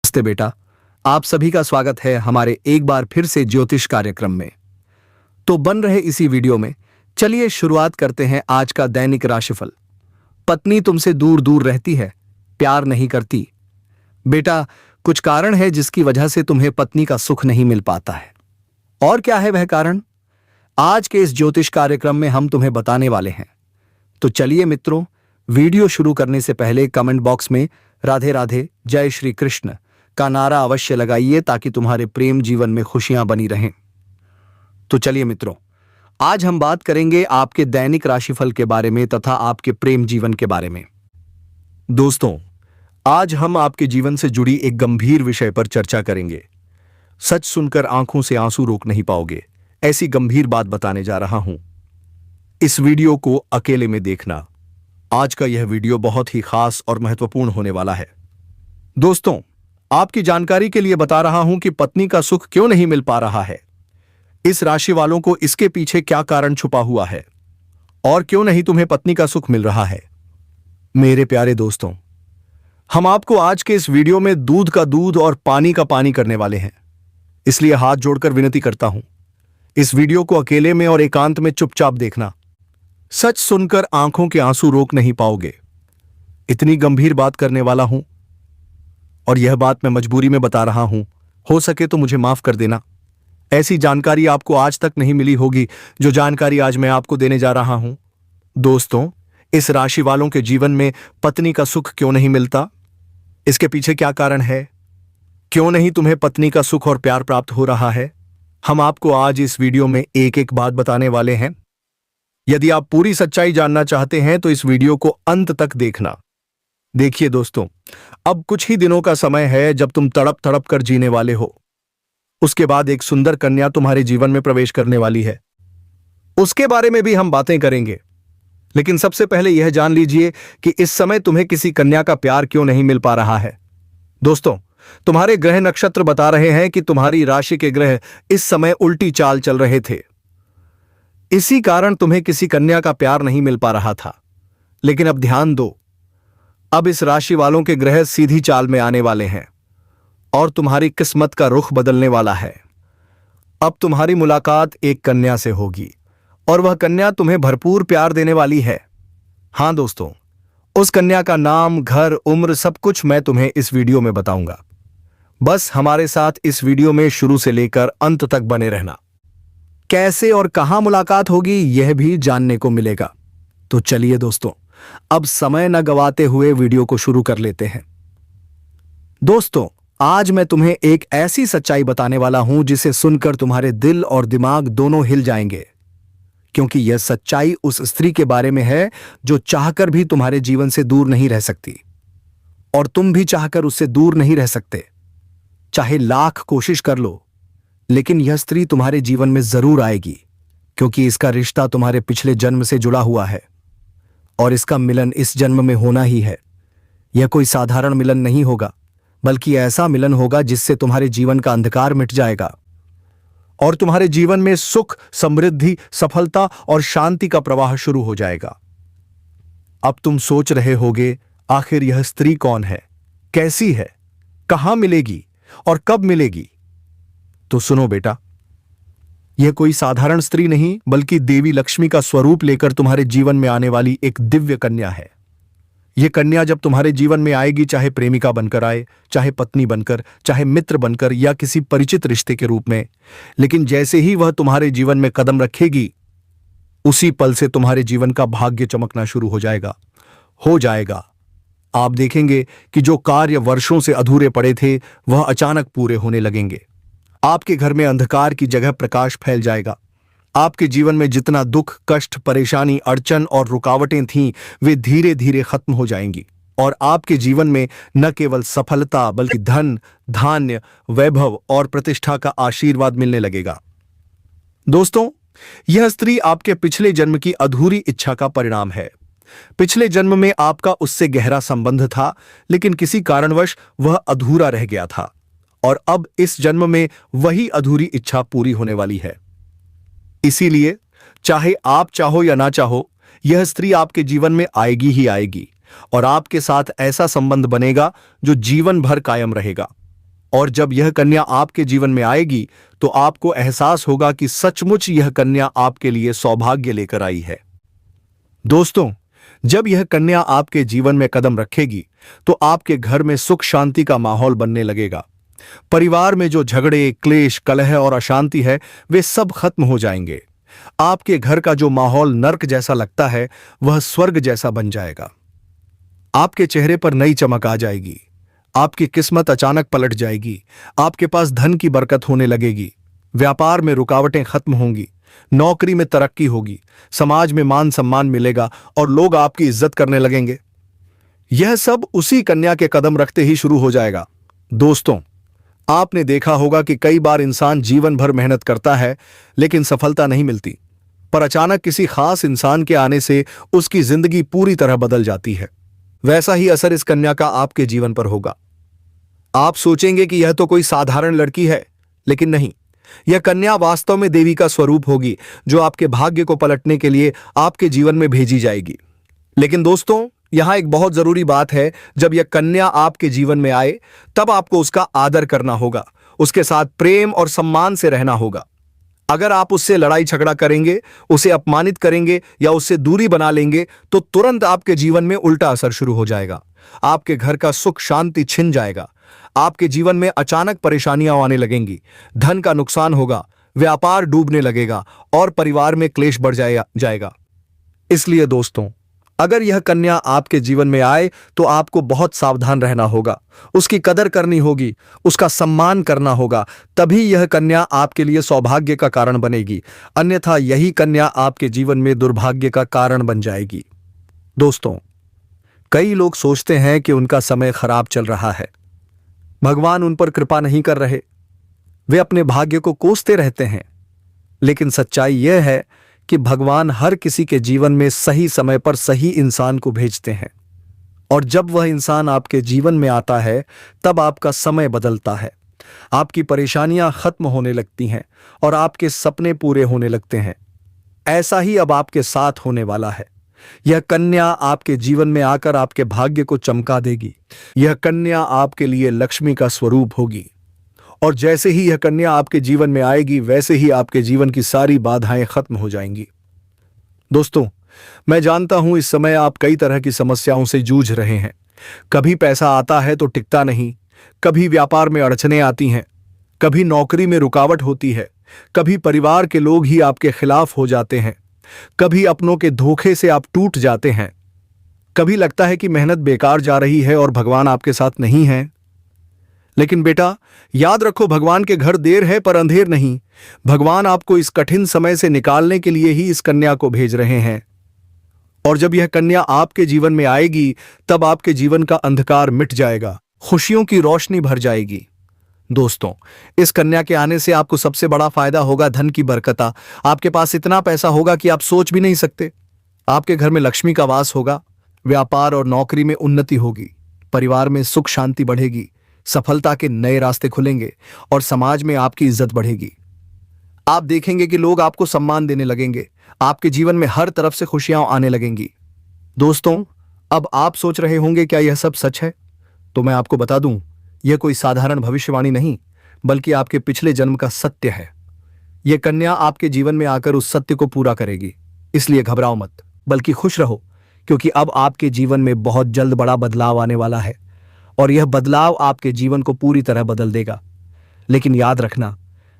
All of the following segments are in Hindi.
नमस्ते बेटा, आप सभी का स्वागत है हमारे एक बार फिर से ज्योतिष कार्यक्रम में। तो बन रहे इसी वीडियो में चलिए शुरुआत करते हैं आज का दैनिक राशिफल। पत्नी तुमसे दूर दूर रहती है, प्यार नहीं करती। बेटा, कुछ कारण है जिसकी वजह से तुम्हें पत्नी का सुख नहीं मिल पाता है। और क्या है वह कारण? आज के इस ज्योतिष कार्यक्रम में हम तुम्हें बताने वाले हैं। तो चलिए मित्रों, वीडियो शुरू करने से पहले कमेंट बॉक्स में राधे राधे, जय श्री कृष्ण का नारा अवश्य लगाइए ताकि तुम्हारे प्रेम जीवन में खुशियां बनी रहें। तो चलिए मित्रों, आज हम बात करेंगे आपके दैनिक राशिफल के बारे में तथा आपके प्रेम जीवन के बारे में। दोस्तों, आज हम आपके जीवन से जुड़ी एक गंभीर विषय पर चर्चा करेंगे। सच सुनकर आंखों से आंसू रोक नहीं पाओगे, ऐसी गंभीर बात बताने जा रहा हूं। इस वीडियो को अकेले में देखना। आज का यह वीडियो बहुत ही खास और महत्वपूर्ण होने वाला है। दोस्तों, आपकी जानकारी के लिए बता रहा हूं कि पत्नी का सुख क्यों नहीं मिल पा रहा है। इस राशि वालों को इसके पीछे क्या कारण छुपा हुआ है और क्यों नहीं तुम्हें पत्नी का सुख मिल रहा है। मेरे प्यारे दोस्तों, हम आपको आज के इस वीडियो में दूध का दूध और पानी का पानी करने वाले हैं। इसलिए हाथ जोड़कर विनती करता हूं, इस वीडियो को अकेले में और एकांत में चुपचाप देखना। सच सुनकर आंखों के आंसू रोक नहीं पाओगे। इतनी गंभीर बात करने वाला हूं और यह बात मैं मजबूरी में बता रहा हूं। हो सके तो मुझे माफ कर देना। ऐसी जानकारी आपको आज तक नहीं मिली होगी जो जानकारी आज मैं आपको देने जा रहा हूं। दोस्तों, इस राशि वालों के जीवन में पत्नी का सुख क्यों नहीं मिलता, इसके पीछे क्या कारण है, क्यों नहीं तुम्हें पत्नी का सुख और प्यार प्राप्त हो रहा है, हम आपको आज इस वीडियो में एक एक बात बताने वाले हैं। यदि आप पूरी सच्चाई जानना चाहते हैं तो इस वीडियो को अंत तक देखना। देखिए दोस्तों, अब कुछ ही दिनों का समय है जब तुम तड़प तड़प कर जीने वाले हो। उसके बाद एक सुंदर कन्या तुम्हारे जीवन में प्रवेश करने वाली है। उसके बारे में भी हम बातें करेंगे, लेकिन सबसे पहले यह जान लीजिए कि इस समय तुम्हें किसी कन्या का प्यार क्यों नहीं मिल पा रहा है। दोस्तों, तुम्हारे ग्रह नक्षत्र बता रहे हैं कि तुम्हारी राशि के ग्रह इस समय उल्टी चाल चल रहे थे। इसी कारण तुम्हें किसी कन्या का प्यार नहीं मिल पा रहा था। लेकिन अब ध्यान दो, अब इस राशि वालों के ग्रह सीधी चाल में आने वाले हैं और तुम्हारी किस्मत का रुख बदलने वाला है। अब तुम्हारी मुलाकात एक कन्या से होगी और वह कन्या तुम्हें भरपूर प्यार देने वाली है। हां दोस्तों, उस कन्या का नाम, घर, उम्र सब कुछ मैं तुम्हें इस वीडियो में बताऊंगा। बस हमारे साथ इस वीडियो में शुरू से लेकर अंत तक बने रहना। कैसे और कहां मुलाकात होगी यह भी जानने को मिलेगा। तो चलिए दोस्तों, अब समय न गवाते हुए वीडियो को शुरू कर लेते हैं। दोस्तों, आज मैं तुम्हें एक ऐसी सच्चाई बताने वाला हूं जिसे सुनकर तुम्हारे दिल और दिमाग दोनों हिल जाएंगे, क्योंकि यह सच्चाई उस स्त्री के बारे में है जो चाहकर भी तुम्हारे जीवन से दूर नहीं रह सकती और तुम भी चाहकर उससे दूर नहीं रह सकते। चाहे लाख कोशिश कर लो, लेकिन यह स्त्री तुम्हारे जीवन में जरूर आएगी, क्योंकि इसका रिश्ता तुम्हारे पिछले जन्म से जुड़ा हुआ है और इसका मिलन इस जन्म में होना ही है। यह कोई साधारण मिलन नहीं होगा, बल्कि ऐसा मिलन होगा जिससे तुम्हारे जीवन का अंधकार मिट जाएगा और तुम्हारे जीवन में सुख, समृद्धि, सफलता और शांति का प्रवाह शुरू हो जाएगा। अब तुम सोच रहे होगे, आखिर यह स्त्री कौन है, कैसी है, कहां मिलेगी और कब मिलेगी। तो सुनो बेटा, यह कोई साधारण स्त्री नहीं बल्कि देवी लक्ष्मी का स्वरूप लेकर तुम्हारे जीवन में आने वाली एक दिव्य कन्या है। यह कन्या जब तुम्हारे जीवन में आएगी, चाहे प्रेमिका बनकर आए, चाहे पत्नी बनकर, चाहे मित्र बनकर या किसी परिचित रिश्ते के रूप में, लेकिन जैसे ही वह तुम्हारे जीवन में कदम रखेगी, उसी पल से तुम्हारे जीवन का भाग्य चमकना शुरू हो जाएगा। आप देखेंगे कि जो कार्य वर्षों से अधूरे पड़े थे वह अचानक पूरे होने लगेंगे। आपके घर में अंधकार की जगह प्रकाश फैल जाएगा। आपके जीवन में जितना दुख, कष्ट, परेशानी, अड़चन और रुकावटें थीं, वे धीरे धीरे खत्म हो जाएंगी और आपके जीवन में न केवल सफलता बल्कि धन, धान्य, वैभव और प्रतिष्ठा का आशीर्वाद मिलने लगेगा। दोस्तों, यह स्त्री आपके पिछले जन्म की अधूरी इच्छा का परिणाम है। पिछले जन्म में आपका उससे गहरा संबंध था, लेकिन किसी कारणवश वह अधूरा रह गया था और अब इस जन्म में वही अधूरी इच्छा पूरी होने वाली है। इसीलिए चाहे आप चाहो या ना चाहो, यह स्त्री आपके जीवन में आएगी ही आएगी और आपके साथ ऐसा संबंध बनेगा जो जीवन भर कायम रहेगा। और जब यह कन्या आपके जीवन में आएगी तो आपको एहसास होगा कि सचमुच यह कन्या आपके लिए सौभाग्य लेकर आई है। दोस्तों, जब यह कन्या आपके जीवन में कदम रखेगी तो आपके घर में सुख शांति का माहौल बनने लगेगा। परिवार में जो झगड़े, क्लेश, कलह और अशांति है वे सब खत्म हो जाएंगे। आपके घर का जो माहौल नर्क जैसा लगता है वह स्वर्ग जैसा बन जाएगा। आपके चेहरे पर नई चमक आ जाएगी। आपकी किस्मत अचानक पलट जाएगी। आपके पास धन की बरकत होने लगेगी। व्यापार में रुकावटें खत्म होंगी। नौकरी में तरक्की होगी। समाज में मान सम्मान मिलेगा और लोग आपकी इज्जत करने लगेंगे। यह सब उसी कन्या के कदम रखते ही शुरू हो जाएगा। दोस्तों, आपने देखा होगा कि कई बार इंसान जीवन भर मेहनत करता है लेकिन सफलता नहीं मिलती, पर अचानक किसी खास इंसान के आने से उसकी जिंदगी पूरी तरह बदल जाती है। वैसा ही असर इस कन्या का आपके जीवन पर होगा। आप सोचेंगे कि यह तो कोई साधारण लड़की है, लेकिन नहीं, यह कन्या वास्तव में देवी का स्वरूप होगी जो आपके भाग्य को पलटने के लिए आपके जीवन में भेजी जाएगी। लेकिन दोस्तों, यहां एक बहुत जरूरी बात है, जब यह कन्या आपके जीवन में आए तब आपको उसका आदर करना होगा, उसके साथ प्रेम और सम्मान से रहना होगा। अगर आप उससे लड़ाई झगड़ा करेंगे, उसे अपमानित करेंगे या उससे दूरी बना लेंगे तो तुरंत आपके जीवन में उल्टा असर शुरू हो जाएगा। आपके घर का सुख शांति छिन जाएगा। आपके जीवन में अचानक परेशानियां आने लगेंगी। धन का नुकसान होगा, व्यापार डूबने लगेगा और परिवार में क्लेश बढ़ जाएगा। इसलिए दोस्तों, अगर यह कन्या आपके जीवन में आए तो आपको बहुत सावधान रहना होगा, उसकी कदर करनी होगी, उसका सम्मान करना होगा। तभी यह कन्या आपके लिए सौभाग्य का कारण बनेगी, अन्यथा यही कन्या आपके जीवन में दुर्भाग्य का कारण बन जाएगी। दोस्तों, कई लोग सोचते हैं कि उनका समय खराब चल रहा है, भगवान उन पर कृपा नहीं कर रहे, वे अपने भाग्य को कोसते रहते हैं। लेकिन सच्चाई यह है कि भगवान हर किसी के जीवन में सही समय पर सही इंसान को भेजते हैं, और जब वह इंसान आपके जीवन में आता है तब आपका समय बदलता है। आपकी परेशानियां खत्म होने लगती हैं और आपके सपने पूरे होने लगते हैं। ऐसा ही अब आपके साथ होने वाला है। यह कन्या आपके जीवन में आकर आपके भाग्य को चमका देगी। यह कन्या आपके लिए लक्ष्मी का स्वरूप होगी, और जैसे ही यह कन्या आपके जीवन में आएगी वैसे ही आपके जीवन की सारी बाधाएं खत्म हो जाएंगी। दोस्तों, मैं जानता हूं इस समय आप कई तरह की समस्याओं से जूझ रहे हैं। कभी पैसा आता है तो टिकता नहीं, कभी व्यापार में अड़चनें आती हैं, कभी नौकरी में रुकावट होती है, कभी परिवार के लोग ही आपके खिलाफ हो जाते हैं, कभी अपनों के धोखे से आप टूट जाते हैं, कभी लगता है कि मेहनत बेकार जा रही है और भगवान आपके साथ नहीं है। लेकिन बेटा, याद रखो, भगवान के घर देर है पर अंधेर नहीं। भगवान आपको इस कठिन समय से निकालने के लिए ही इस कन्या को भेज रहे हैं, और जब यह कन्या आपके जीवन में आएगी तब आपके जीवन का अंधकार मिट जाएगा, खुशियों की रोशनी भर जाएगी। दोस्तों, इस कन्या के आने से आपको सबसे बड़ा फायदा होगा धन की बरकत। आपके पास इतना पैसा होगा कि आप सोच भी नहीं सकते। आपके घर में लक्ष्मी का वास होगा, व्यापार और नौकरी में उन्नति होगी, परिवार में सुख शांति बढ़ेगी, सफलता के नए रास्ते खुलेंगे और समाज में आपकी इज्जत बढ़ेगी। आप देखेंगे कि लोग आपको सम्मान देने लगेंगे। आपके जीवन में हर तरफ से खुशियां आने लगेंगी। दोस्तों, अब आप सोच रहे होंगे क्या यह सब सच है? तो मैं आपको बता दूं, यह कोई साधारण भविष्यवाणी नहीं, बल्कि आपके पिछले जन्म का सत्य है। यह कन्या आपके जीवन में आकर उस सत्य को पूरा करेगी। इसलिए घबराओ मत, बल्कि खुश रहो, क्योंकि अब आपके जीवन में बहुत जल्द बड़ा बदलाव आने वाला है, और यह बदलाव आपके जीवन को पूरी तरह बदल देगा। लेकिन याद रखना,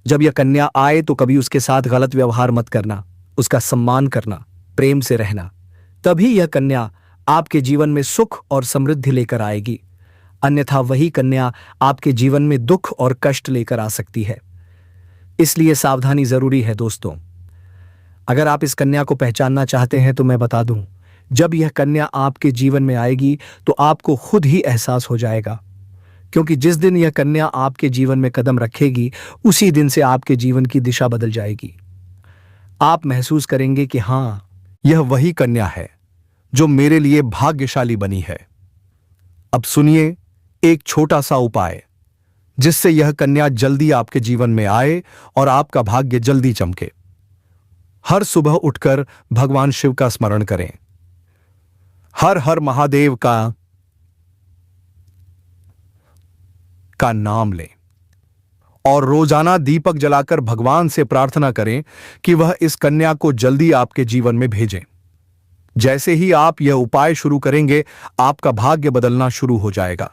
जब यह कन्या आए तो कभी उसके साथ गलत व्यवहार मत करना, उसका सम्मान करना, प्रेम से रहना। तभी यह कन्या आपके जीवन में सुख और समृद्धि लेकर आएगी, अन्यथा वही कन्या आपके जीवन में दुख और कष्ट लेकर आ सकती है। इसलिए सावधानी जरूरी है। दोस्तों, अगर आप इस कन्या को पहचानना चाहते हैं तो मैं बता दूं, जब यह कन्या आपके जीवन में आएगी तो आपको खुद ही एहसास हो जाएगा, क्योंकि जिस दिन यह कन्या आपके जीवन में कदम रखेगी उसी दिन से आपके जीवन की दिशा बदल जाएगी। आप महसूस करेंगे कि हां, यह वही कन्या है जो मेरे लिए भाग्यशाली बनी है। अब सुनिए एक छोटा सा उपाय, जिससे यह कन्या जल्दी आपके जीवन में आए और आपका भाग्य जल्दी चमके। हर सुबह उठकर भगवान शिव का स्मरण करें। हर हर महादेव का का नाम लें और रोजाना दीपक जलाकर भगवान से प्रार्थना करें कि वह इस कन्या को जल्दी आपके जीवन में भेजें। जैसे ही आप यह उपाय शुरू करेंगे, आपका भाग्य बदलना शुरू हो जाएगा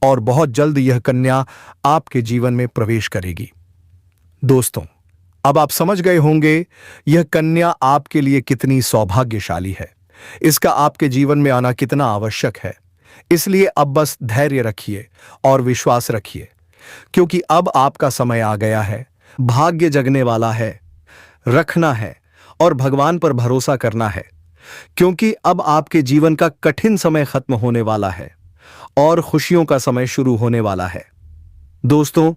और बहुत जल्द यह कन्या आपके जीवन में प्रवेश करेगी। दोस्तों, अब आप समझ गए होंगे यह कन्या आपके लिए कितनी सौभाग्यशाली है, इसका आपके जीवन में आना कितना आवश्यक है। इसलिए अब बस धैर्य रखिए और विश्वास रखिए, क्योंकि अब आपका समय आ गया है। भाग्य जगने वाला है, रखना है और भगवान पर भरोसा करना है, क्योंकि अब आपके जीवन का कठिन समय खत्म होने वाला है और खुशियों का समय शुरू होने वाला है। दोस्तों,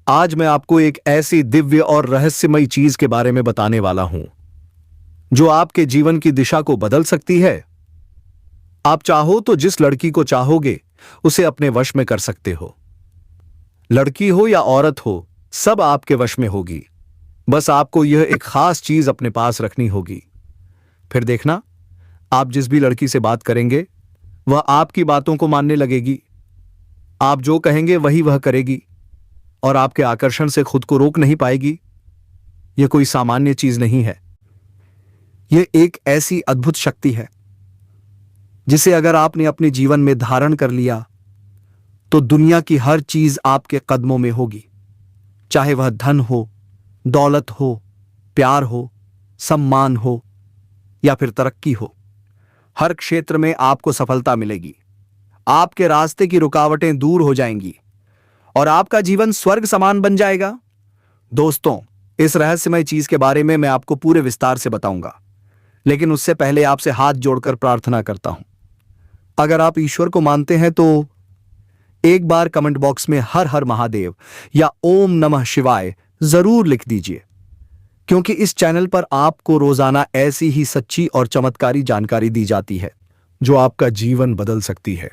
आज मैं आपको एक ऐसी दिव्य और रहस्यमयी चीज के बारे में बताने वाला हूं जो आपके जीवन की दिशा को बदल सकती है। आप चाहो तो जिस लड़की को चाहोगे उसे अपने वश में कर सकते हो। लड़की हो या औरत हो, सब आपके वश में होगी। बस आपको यह एक खास चीज अपने पास रखनी होगी। फिर देखना, आप जिस भी लड़की से बात करेंगे वह आपकी बातों को मानने लगेगी। आप जो कहेंगे वही वह करेगी और आपके आकर्षण से खुद को रोक नहीं पाएगी। यह कोई सामान्य चीज नहीं है। यह एक ऐसी अद्भुत शक्ति है जिसे अगर आपने अपने जीवन में धारण कर लिया तो दुनिया की हर चीज आपके कदमों में होगी। चाहे वह धन हो, दौलत हो, प्यार हो, सम्मान हो या फिर तरक्की हो, हर क्षेत्र में आपको सफलता मिलेगी। आपके रास्ते की रुकावटें दूर हो जाएंगी और आपका जीवन स्वर्ग समान बन जाएगा। दोस्तों, इस रहस्यमय चीज के बारे में मैं आपको पूरे विस्तार से बताऊंगा, लेकिन उससे पहले आपसे हाथ जोड़कर प्रार्थना करता हूं। अगर आप ईश्वर को मानते हैं तो एक बार कमेंट बॉक्स में हर हर महादेव या ओम नमः शिवाय जरूर लिख दीजिए, क्योंकि इस चैनल पर आपको रोजाना ऐसी ही सच्ची और चमत्कारी जानकारी दी जाती है जो आपका जीवन बदल सकती है।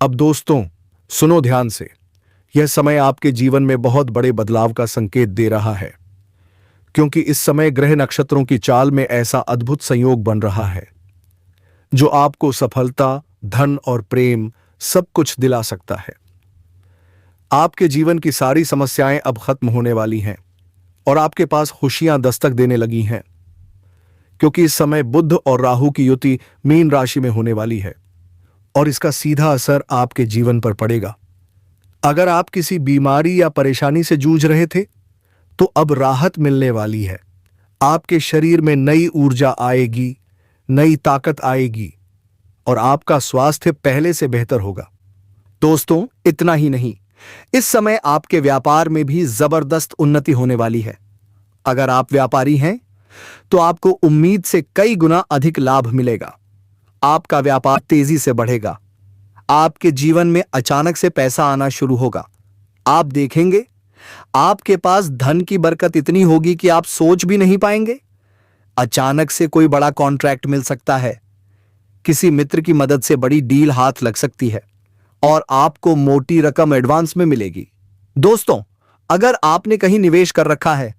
अब दोस्तों, सुनो ध्यान से। यह समय आपके जीवन में बहुत बड़े बदलाव का संकेत दे रहा है, क्योंकि इस समय ग्रह नक्षत्रों की चाल में ऐसा अद्भुत संयोग बन रहा है जो आपको सफलता, धन और प्रेम सब कुछ दिला सकता है। आपके जीवन की सारी समस्याएं अब खत्म होने वाली हैं और आपके पास खुशियां दस्तक देने लगी हैं, क्योंकि इस समय बुध और राहु की युति मीन राशि में होने वाली है और इसका सीधा असर आपके जीवन पर पड़ेगा। अगर आप किसी बीमारी या परेशानी से जूझ रहे थे तो अब राहत मिलने वाली है। आपके शरीर में नई ऊर्जा आएगी, नई ताकत आएगी और आपका स्वास्थ्य पहले से बेहतर होगा। दोस्तों, इतना ही नहीं, इस समय आपके व्यापार में भी जबरदस्त उन्नति होने वाली है। अगर आप व्यापारी हैं तो आपको उम्मीद से कई गुना अधिक लाभ मिलेगा। आपका व्यापार तेजी से बढ़ेगा। आपके जीवन में अचानक से पैसा आना शुरू होगा। आप देखेंगे आपके पास धन की बरकत इतनी होगी कि आप सोच भी नहीं पाएंगे। अचानक से कोई बड़ा कॉन्ट्रैक्ट मिल सकता है, किसी मित्र की मदद से बड़ी डील हाथ लग सकती है और आपको मोटी रकम एडवांस में मिलेगी। दोस्तों, अगर आपने कहीं निवेश कर रखा है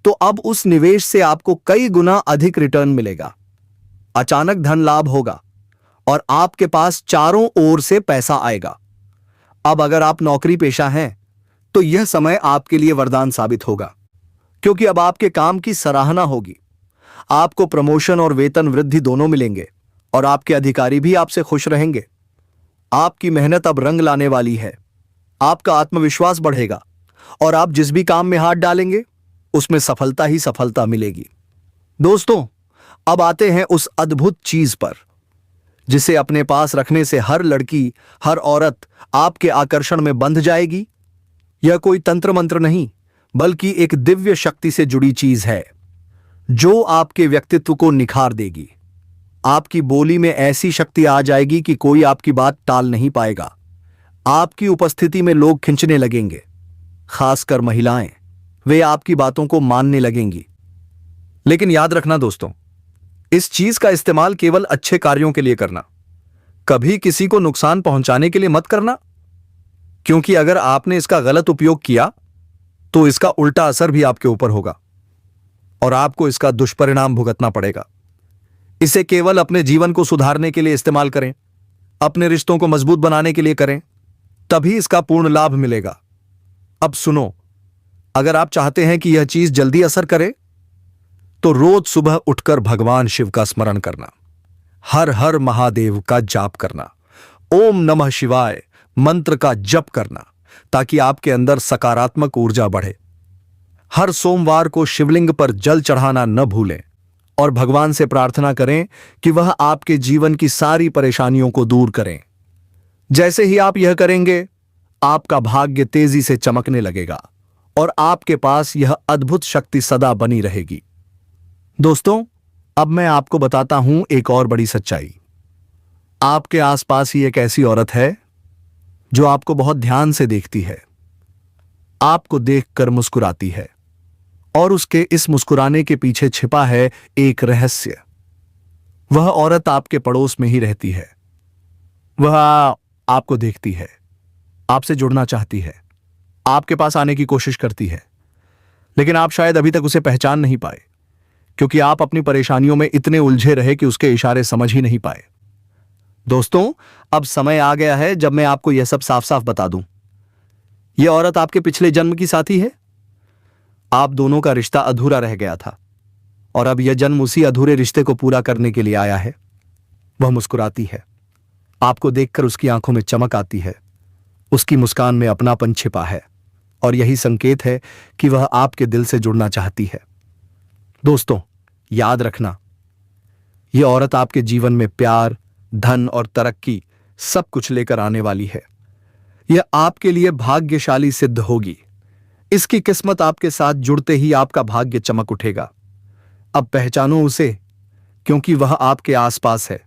तो अब उस निवेश से आपको कई गुना अधिक रिटर्न मिलेगा। अचानक धन लाभ होगा और आपके पास चारों ओर से पैसा आएगा। अब अगर आप नौकरी पेशा हैं तो यह समय आपके लिए वरदान साबित होगा, क्योंकि अब आपके काम की सराहना होगी। आपको प्रमोशन और वेतन वृद्धि दोनों मिलेंगे और आपके अधिकारी भी आपसे खुश रहेंगे। आपकी मेहनत अब रंग लाने वाली है। आपका आत्मविश्वास बढ़ेगा और आप जिस भी काम में हाथ डालेंगे उसमें सफलता ही सफलता मिलेगी। दोस्तों, अब आते हैं उस अद्भुत चीज पर जिसे अपने पास रखने से हर लड़की, हर औरत आपके आकर्षण में बंध जाएगी। यह कोई तंत्र मंत्र नहीं, बल्कि एक दिव्य शक्ति से जुड़ी चीज है जो आपके व्यक्तित्व को निखार देगी। आपकी बोली में ऐसी शक्ति आ जाएगी कि कोई आपकी बात टाल नहीं पाएगा। आपकी उपस्थिति में लोग खिंचने लगेंगे, खासकर महिलाएं। वे आपकी बातों को मानने लगेंगी। लेकिन याद रखना दोस्तों, इस चीज का इस्तेमाल केवल अच्छे कार्यों के लिए करना, कभी किसी को नुकसान पहुंचाने के लिए मत करना, क्योंकि अगर आपने इसका गलत उपयोग किया तो इसका उल्टा असर भी आपके ऊपर होगा और आपको इसका दुष्परिणाम भुगतना पड़ेगा। इसे केवल अपने जीवन को सुधारने के लिए इस्तेमाल करें, अपने रिश्तों को मजबूत बनाने के लिए करें तभी इसका पूर्ण लाभ मिलेगा। अब सुनो, अगर आप चाहते हैं कि यह चीज जल्दी असर करे तो रोज सुबह उठकर भगवान शिव का स्मरण करना, हर हर महादेव का जाप करना, ओम नमः शिवाय मंत्र का जप करना, ताकि आपके अंदर सकारात्मक ऊर्जा बढ़े। हर सोमवार को शिवलिंग पर जल चढ़ाना न भूलें और भगवान से प्रार्थना करें कि वह आपके जीवन की सारी परेशानियों को दूर करें। जैसे ही आप यह करेंगे, आपका भाग्य तेजी से चमकने लगेगा और आपके पास यह अद्भुत शक्ति सदा बनी रहेगी। दोस्तों, अब मैं आपको बताता हूं एक और बड़ी सच्चाई। आपके आसपास ही एक ऐसी औरत है जो आपको बहुत ध्यान से देखती है, आपको देखकर मुस्कुराती है और उसके इस मुस्कुराने के पीछे छिपा है एक रहस्य। वह औरत आपके पड़ोस में ही रहती है। वह आपको देखती है, आपसे जुड़ना चाहती है, आपके पास आने की कोशिश करती है, लेकिन आप शायद अभी तक उसे पहचान नहीं पाए, क्योंकि आप अपनी परेशानियों में इतने उलझे रहे कि उसके इशारे समझ ही नहीं पाए। दोस्तों, अब समय आ गया है जब मैं आपको यह सब साफ साफ बता दूं। यह औरत आपके पिछले जन्म की साथी है। आप दोनों का रिश्ता अधूरा रह गया था और अब यह जन्म उसी अधूरे रिश्ते को पूरा करने के लिए आया है। वह मुस्कुराती है, आपको देखकर उसकी आंखों में चमक आती है, उसकी मुस्कान में अपनापन छिपा है और यही संकेत है कि वह आपके दिल से जुड़ना चाहती है। दोस्तों, याद रखना, यह औरत आपके जीवन में प्यार, धन और तरक्की सब कुछ लेकर आने वाली है। यह आपके लिए भाग्यशाली सिद्ध होगी। इसकी किस्मत आपके साथ जुड़ते ही आपका भाग्य चमक उठेगा। अब पहचानो उसे, क्योंकि वह आपके आसपास है,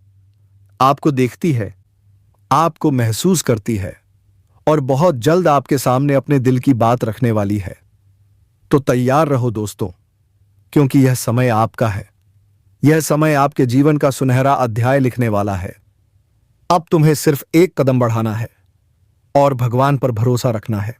आपको देखती है, आपको महसूस करती है और बहुत जल्द आपके सामने अपने दिल की बात रखने वाली है। तो तैयार रहो दोस्तों, क्योंकि यह समय आपका है। यह समय आपके जीवन का सुनहरा अध्याय लिखने वाला है। अब तुम्हें सिर्फ एक कदम बढ़ाना है और भगवान पर भरोसा रखना है।